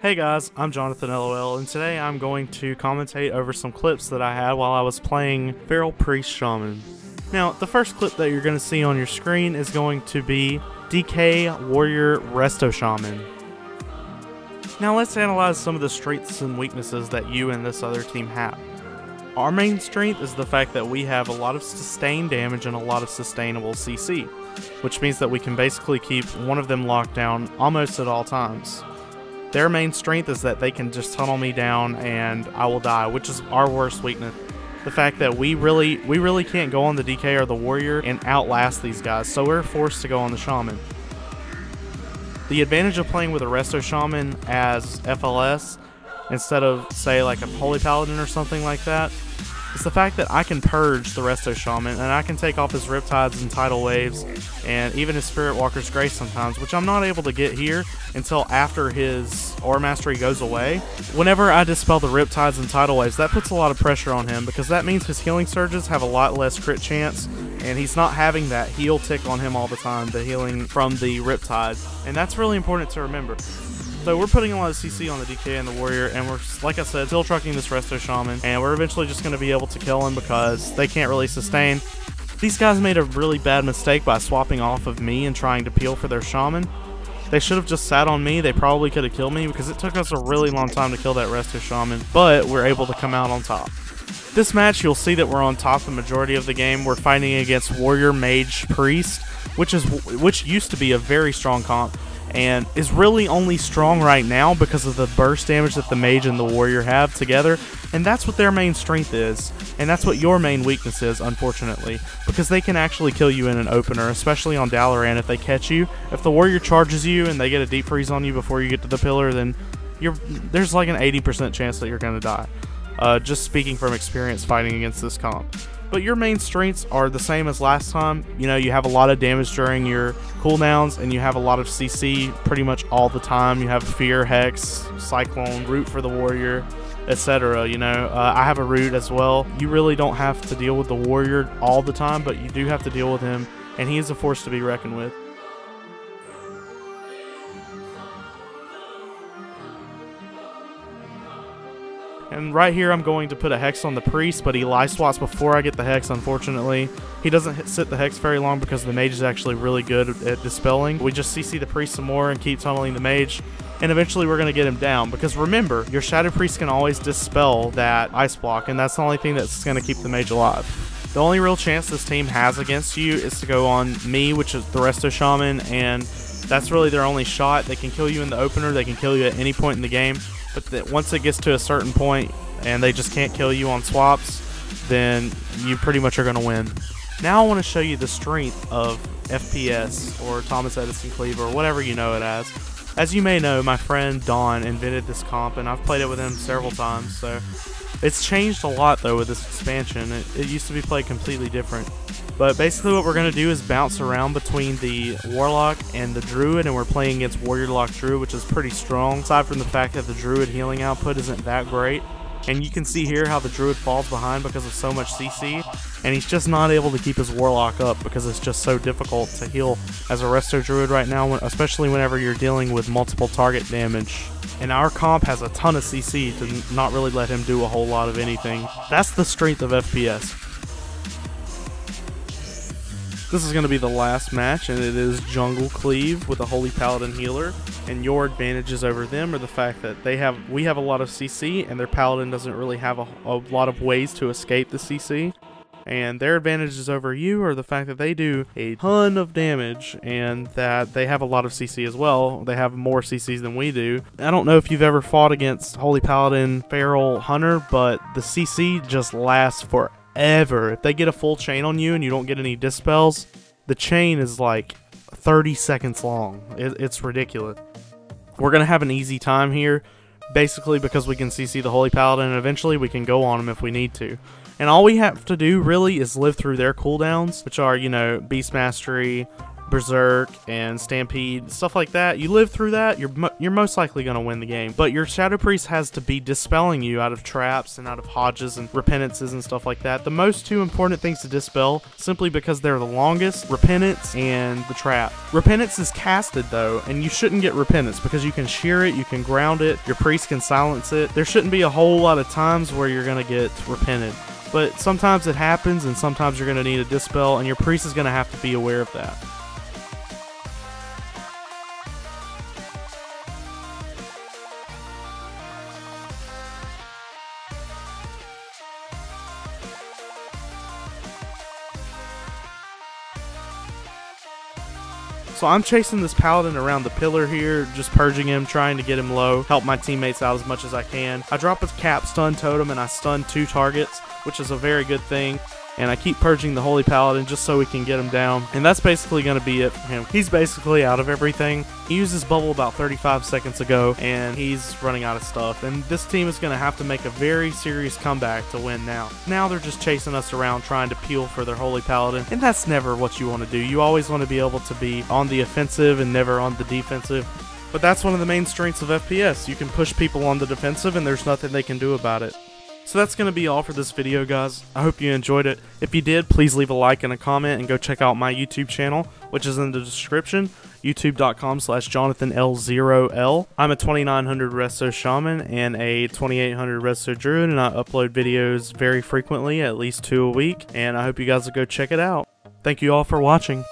Hey guys, I'm Jonathanlol, and today I'm going to commentate over some clips that I had while I was playing Feral Priest Shaman. Now, the first clip that you're going to see on your screen is going to be DK Warrior Resto Shaman. Now let's analyze some of the strengths and weaknesses that you and this other team have. Our main strength is the fact that we have a lot of sustained damage and a lot of sustainable CC, which means that we can basically keep one of them locked down almost at all times. Their main strength is that they can just tunnel me down and I will die, which is our worst weakness. The fact that we really can't go on the DK or the Warrior and outlast these guys, so we're forced to go on the Shaman. The advantage of playing with a Resto Shaman as FLS instead of, say, like a Holy Paladin or something like that is the fact that I can purge the Resto Shaman and I can take off his Riptides and Tidal Waves and even his Spirit Walker's Grace sometimes, which I'm not able to get here until after his Aura Mastery goes away. Whenever I dispel the Riptides and Tidal Waves, that puts a lot of pressure on him because that means his healing surges have a lot less crit chance and he's not having that heal tick on him all the time, the healing from the Riptide, and that's really important to remember. So we're putting a lot of CC on the DK and the Warrior, and we're, like I said, still trucking this Resto Shaman, and we're eventually just going to be able to kill him because they can't really sustain. These guys made a really bad mistake by swapping off of me and trying to peel for their Shaman. They should have just sat on me. They probably could have killed me because it took us a really long time to kill that Resto Shaman, but we're able to come out on top. This match, you'll see that we're on top the majority of the game. We're fighting against Warrior Mage Priest, which used to be a very strong comp, and is really only strong right now because of the burst damage that the Mage and the Warrior have together, and that's what their main strength is, and that's what your main weakness is, unfortunately, because they can actually kill you in an opener, especially on Dalaran if they catch you. If the Warrior charges you and they get a deep freeze on you before you get to the pillar, then there's like an 80% chance that you're going to die. Just speaking from experience fighting against this comp. But your main strengths are the same as last time. You know, you have a lot of damage during your cooldowns, and you have a lot of CC pretty much all the time. You have Fear, Hex, Cyclone, Root for the Warrior, etc. You know, I have a Root as well. You really don't have to deal with the Warrior all the time, but you do have to deal with him, and he is a force to be reckoned with. And right here I'm going to put a Hex on the Priest, but he life swaps before I get the Hex, unfortunately. He doesn't sit the Hex very long because the Mage is actually really good at dispelling. We just CC the Priest some more and keep tunneling the Mage, and eventually we're going to get him down. Because remember, your Shadow Priest can always dispel that Ice Block, and that's the only thing that's going to keep the Mage alive. The only real chance this team has against you is to go on me, which is the Resto Shaman, and that's really their only shot. They can kill you in the opener, they can kill you at any point in the game. But once it gets to a certain point and they just can't kill you on swaps, then you pretty much are going to win. Now I want to show you the strength of FPS, or Thomas Edison Cleaver, or whatever you know it as. As you may know, my friend Don invented this comp, and I've played it with him several times, so it's changed a lot though with this expansion. It used to be played completely different. But basically what we're going to do is bounce around between the Warlock and the Druid, and we're playing against Warrior Lock Druid, which is pretty strong, aside from the fact that the Druid healing output isn't that great. And you can see here how the Druid falls behind because of so much CC, and he's just not able to keep his Warlock up because it's just so difficult to heal as a Resto Druid right now, especially whenever you're dealing with multiple target damage. And our comp has a ton of CC to not really let him do a whole lot of anything. That's the strength of FPS. This is going to be the last match, and it is Jungle Cleave with a Holy Paladin healer, and your advantages over them are the fact that we have a lot of CC, and their Paladin doesn't really have a lot of ways to escape the CC. And their advantages over you are the fact that they do a ton of damage, and that they have a lot of CC as well. They have more CCs than we do. I don't know if you've ever fought against Holy Paladin Feral Hunter, but the CC just lasts forever. If they get a full chain on you and you don't get any dispels, the chain is like 30 seconds long. It's ridiculous. We're going to have an easy time here, basically because we can CC the Holy Paladin, and eventually we can go on him if we need to. And all we have to do really is live through their cooldowns, which are, you know, Beast Mastery, Berserk and Stampede, stuff like that, you live through that, you're most likely going to win the game. But your Shadow Priest has to be dispelling you out of traps and out of Hodges and Repentances and stuff like that. The most two important things to dispel, simply because they're the longest, Repentance and the trap. Repentance is casted though, and you shouldn't get Repentance because you can shear it, you can ground it, your priest can silence it. There shouldn't be a whole lot of times where you're going to get repented. But sometimes it happens, and sometimes you're going to need a dispel, and your priest is going to have to be aware of that. So I'm chasing this paladin around the pillar here, just purging him, trying to get him low, help my teammates out as much as I can. I drop a cap stun totem and I stun 2 targets, which is a very good thing. And I keep purging the Holy Paladin just so we can get him down. And that's basically going to be it for him. He's basically out of everything. He used his bubble about 35 seconds ago, and he's running out of stuff. And this team is going to have to make a very serious comeback to win now. Now they're just chasing us around trying to peel for their Holy Paladin. And that's never what you want to do. You always want to be able to be on the offensive and never on the defensive. But that's one of the main strengths of FPS. You can push people on the defensive and there's nothing they can do about it. So that's going to be all for this video, guys. I hope you enjoyed it. If you did, please leave a like and a comment and go check out my YouTube channel, which is in the description, youtube.com/JonathanL0L. I'm a 2900 Resto Shaman and a 2800 Resto Druid, and I upload videos very frequently, at least 2 a week, and I hope you guys will go check it out. Thank you all for watching.